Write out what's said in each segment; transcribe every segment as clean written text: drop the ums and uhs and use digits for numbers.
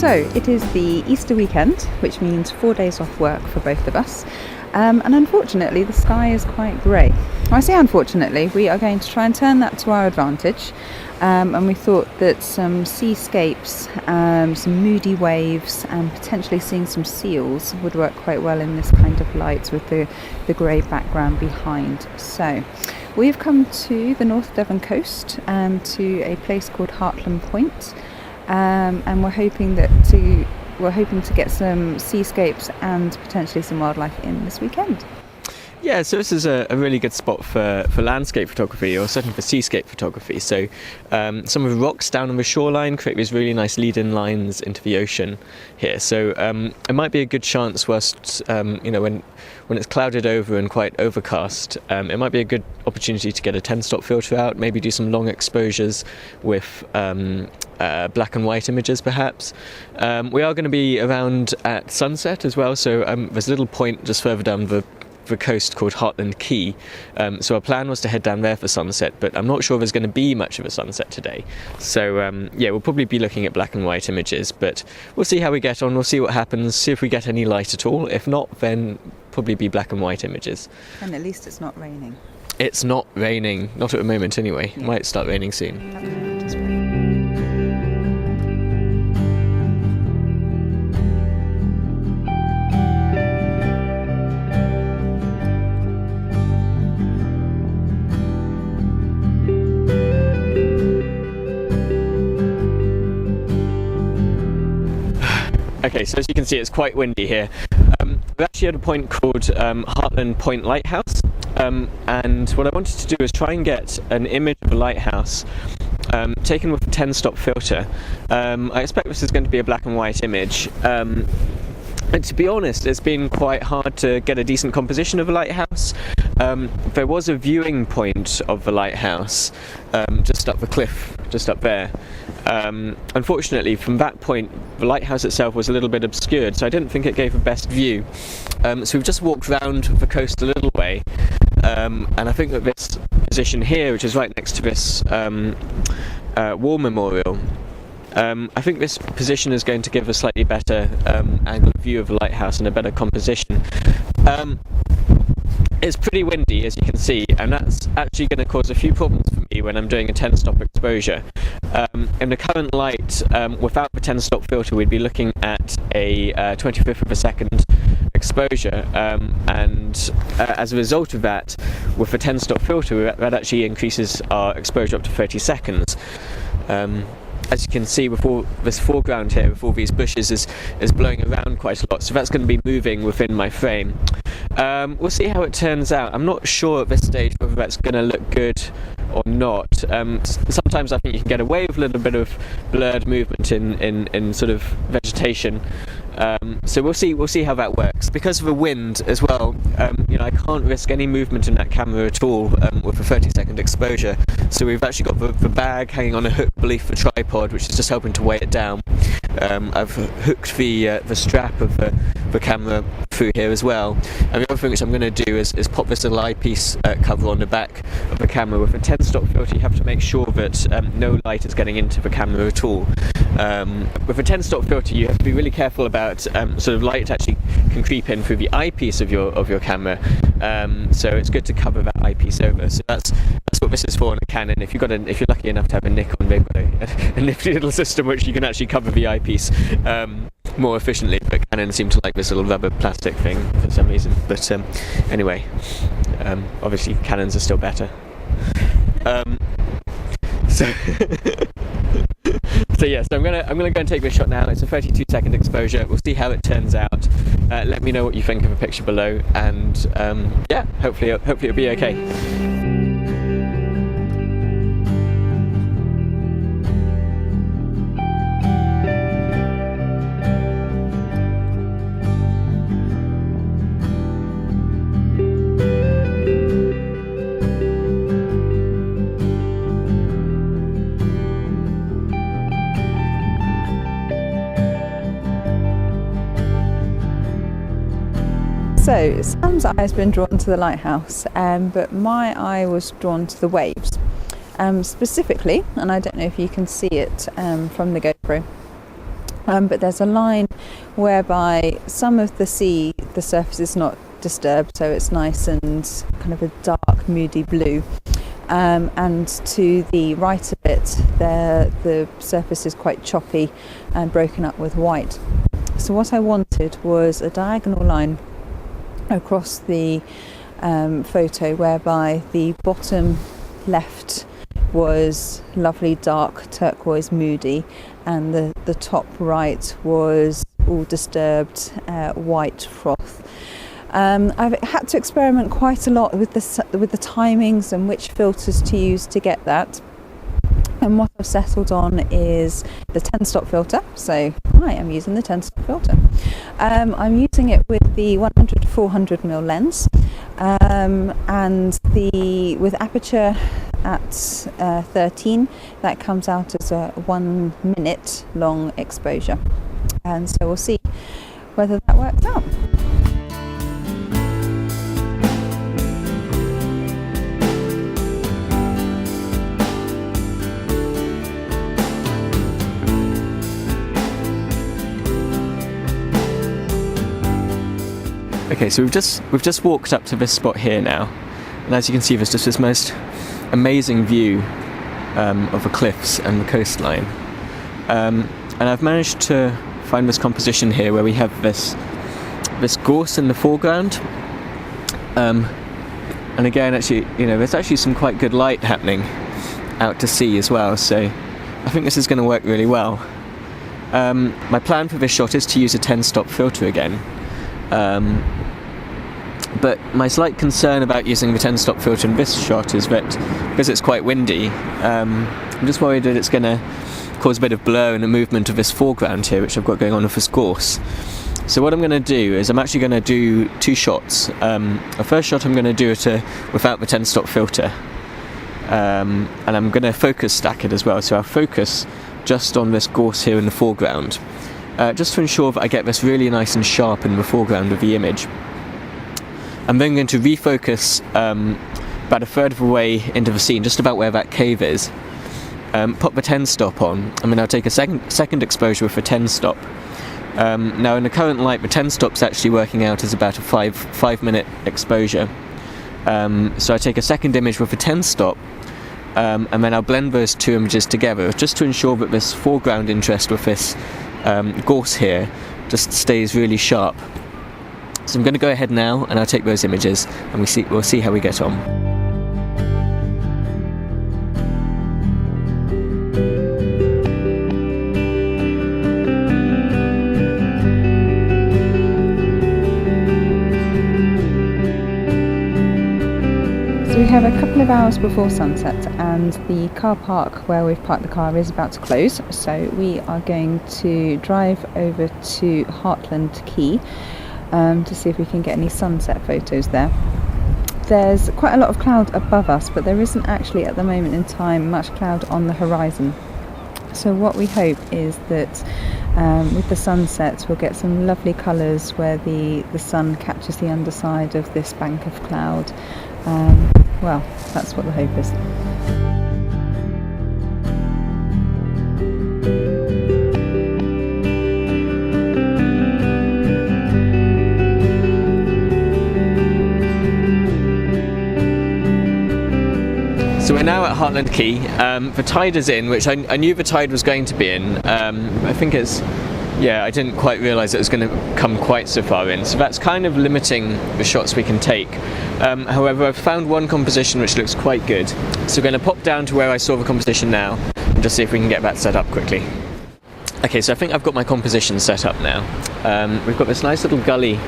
So it is the Easter weekend, which means 4 days off work for both of us. And unfortunately, the sky is quite grey. I say unfortunately, we are going to try and turn that to our advantage. And we thought that some seascapes, some moody waves, and potentially seeing some seals would work quite well in this kind of light with the grey background behind. So we've come to the North Devon coast, to a place called Hartland Point, and we're hoping to get some seascapes and potentially some wildlife in this weekend. Yeah, so this is a really good spot for landscape photography, or certainly for seascape photography. So some of the rocks down on the shoreline create these really nice lead-in lines into the ocean here. So it might be a good chance whilst, when it's clouded over and quite overcast, it might be a good opportunity to get a 10-stop filter out, maybe do some long exposures with black and white images perhaps. We are going to be around at sunset as well, so there's a little point just further down the coast called Hartland Quay, so our plan was to head down there for sunset, but I'm not sure there's going to be much of a sunset today. So we'll probably be looking at black and white images, but we'll see how we get on, we'll see what happens, see if we get any light at all. If not, then probably be black and white images. And at least it's not raining. It's not raining, not at the moment anyway. Yeah. It might start raining soon. Okay, so as you can see, it's quite windy here. We're actually at a point called Hartland Point Lighthouse, and what I wanted to do is try and get an image of a lighthouse taken with a 10-stop filter. I expect this is going to be a black and white image. And to be honest, it's been quite hard to get a decent composition of a lighthouse. There was a viewing point of the lighthouse just up the cliff, just up there. Unfortunately, from that point, the lighthouse itself was a little bit obscured, so I didn't think it gave the best view. So we've just walked round the coast a little way, and I think that this position here, which is right next to this war memorial, I think this position is going to give a slightly better angle of view of the lighthouse and a better composition. It's pretty windy, as you can see, and that's actually going to cause a few problems for me when I'm doing a 10-stop exposure. In the current light, without the 10-stop filter, we'd be looking at a 25th of a second exposure, and as a result of that, with the 10-stop filter, that actually increases our exposure up to 30 seconds. As you can see, before this foreground here, with all these bushes, is blowing around quite a lot, so that's going to be moving within my frame. We'll see how it turns out. I'm not sure at this stage whether that's going to look good or not. Sometimes I think you can get away with a little bit of blurred movement in sort of vegetation. So we'll see how that works. Because of the wind as well, I can't risk any movement in that camera at all with a 30-second exposure. So we've actually got the bag hanging on a hook beneath the tripod, which is just helping to weigh it down. I've hooked the strap of the camera through here as well. And the other thing which I'm going to do is pop this little eyepiece cover on the back of the camera. With a 10-stop filter, you have to make sure that no light is getting into the camera at all. With a 10-stop filter, you have to be really careful about sort of light actually can creep in through the eyepiece of your camera. So it's good to cover that eyepiece over. So that's what this is for on a Canon. If you're lucky enough to have a Nikon, they've got a nifty little system which you can actually cover the eyepiece more efficiently. But Canon seem to like this little rubber plastic thing for some reason. But anyway, obviously Canons are still better. So yes, I'm gonna go and take this shot now. It's a 32-second exposure. We'll see how it turns out. Let me know what you think of the picture below, and hopefully it'll be okay. So Sam's eye has been drawn to the lighthouse, but my eye was drawn to the waves. Specifically, and I don't know if you can see it from the GoPro, But there's a line whereby some of the sea, the surface is not disturbed, so it's nice and kind of a dark, moody blue. And to the right of it, the surface is quite choppy and broken up with white. So what I wanted was a diagonal line across the photo whereby the bottom left was lovely dark turquoise moody, and the top right was all disturbed white froth. I've had to experiment quite a lot with the timings and which filters to use to get that. And what I've settled on is the 10-stop filter. So I am using the 10-stop filter. I'm using it with the 100-400mm lens, and with aperture at 13, that comes out as a 1 minute long exposure. And so we'll see whether that works out. Okay, so we've just walked up to this spot here now, and as you can see, there's just this most amazing view of the cliffs and the coastline. And I've managed to find this composition here where we have this gorse in the foreground, and again, actually, there's actually some quite good light happening out to sea as well. So I think this is going to work really well. My plan for this shot is to use a 10-stop filter again. But my slight concern about using the 10-stop filter in this shot is that because it's quite windy, I'm just worried that it's going to cause a bit of blur in the movement of this foreground here, which I've got going on with this gorse. So what I'm going to do is I'm actually going to do two shots. The first shot I'm going to do it without the 10-stop filter, and I'm going to focus stack it as well. So I'll focus just on this gorse here in the foreground, just to ensure that I get this really nice and sharp in the foreground of the image. I'm then going to refocus about a third of the way into the scene, just about where that cave is. Pop the 10-stop on, and then I'll take a second exposure with a 10-stop. Now in the current light, the 10-stop's actually working out as about a 5-minute exposure. So I take a second image with a 10-stop, and then I'll blend those two images together, just to ensure that this foreground interest with this gorse here just stays really sharp. So I'm going to go ahead now and I'll take those images, and we'll see how we get on. So we have a couple of hours before sunset, and the car park where we've parked the car is about to close, so we are going to drive over to Hartland Quay to see if we can get any sunset photos there. There's quite a lot of cloud above us, but there isn't actually at the moment in time much cloud on the horizon. So what we hope is that with the sunset we'll get some lovely colours where the sun catches the underside of this bank of cloud. Well, that's what the hope is. So we're now at Hartland Quay. The tide is in, which I knew the tide was going to be in. I think I didn't quite realise it was going to come quite so far in. So that's kind of limiting the shots we can take. However, I've found one composition which looks quite good. So we're going to pop down to where I saw the composition now and just see if we can get that set up quickly. Okay, so I think I've got my composition set up now. We've got this nice little gully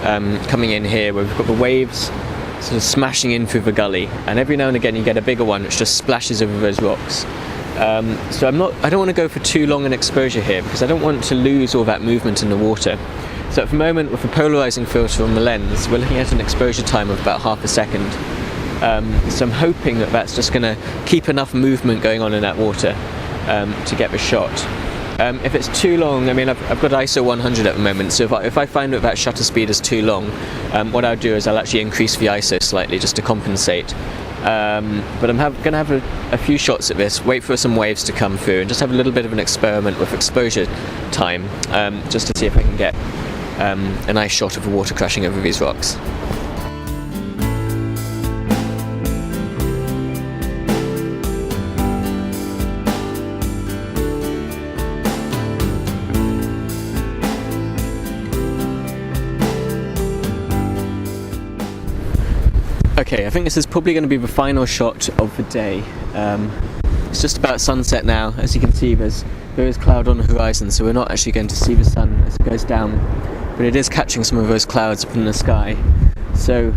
coming in here where we've got the waves sort of smashing in through the gully, and every now and again you get a bigger one which just splashes over those rocks. So I don't want to go for too long an exposure here because I don't want to lose all that movement in the water. So at the moment, with the polarizing filter on the lens, we're looking at an exposure time of about half a second. So I'm hoping that that's just going to keep enough movement going on in that water to get the shot. If it's too long, I mean, I've got ISO 100 at the moment, so if I find that shutter speed is too long, what I'll do is I'll actually increase the ISO slightly just to compensate. But I'm going to have a few shots at this, wait for some waves to come through, and just have a little bit of an experiment with exposure time, just to see if I can get a nice shot of the water crashing over these rocks. Okay, I think this is probably going to be the final shot of the day. It's just about sunset now. As you can see, there is cloud on the horizon, so we're not actually going to see the sun as it goes down, but it is catching some of those clouds up in the sky. So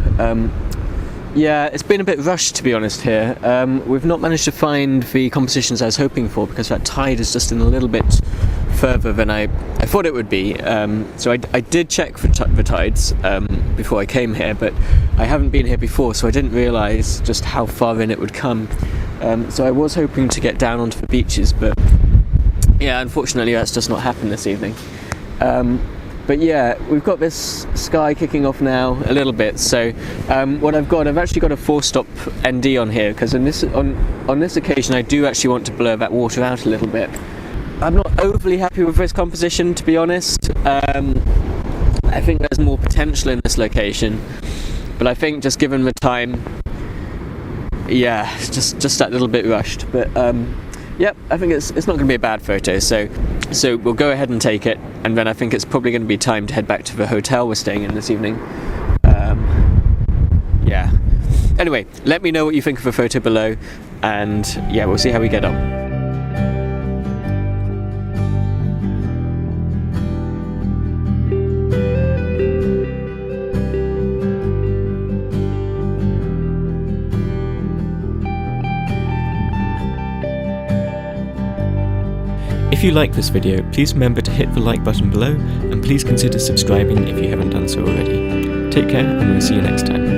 yeah, it's been a bit rushed, to be honest, here. We've not managed to find the compositions I was hoping for, because that tide is just in a little bit further than I thought it would be. So I did check for the tides before I came here, but I haven't been here before, so I didn't realise just how far in it would come. So I was hoping to get down onto the beaches, but yeah, unfortunately that's just not happened this evening. But yeah, we've got this sky kicking off now a little bit, so what I've actually got a 4-stop ND on here, because on this occasion I do actually want to blur that water out a little bit. I'm not overly happy with this composition, to be honest. I think there's more potential in this location, but I think just given the time, yeah, just that little bit rushed. But yep, I think it's not going to be a bad photo, so we'll go ahead and take it, and then I think it's probably going to be time to head back to the hotel we're staying in this evening. Yeah. Anyway, let me know what you think of the photo below, and yeah, we'll see how we get on. If you like this video, please remember to hit the like button below, and please consider subscribing if you haven't done so already. Take care, and we'll see you next time.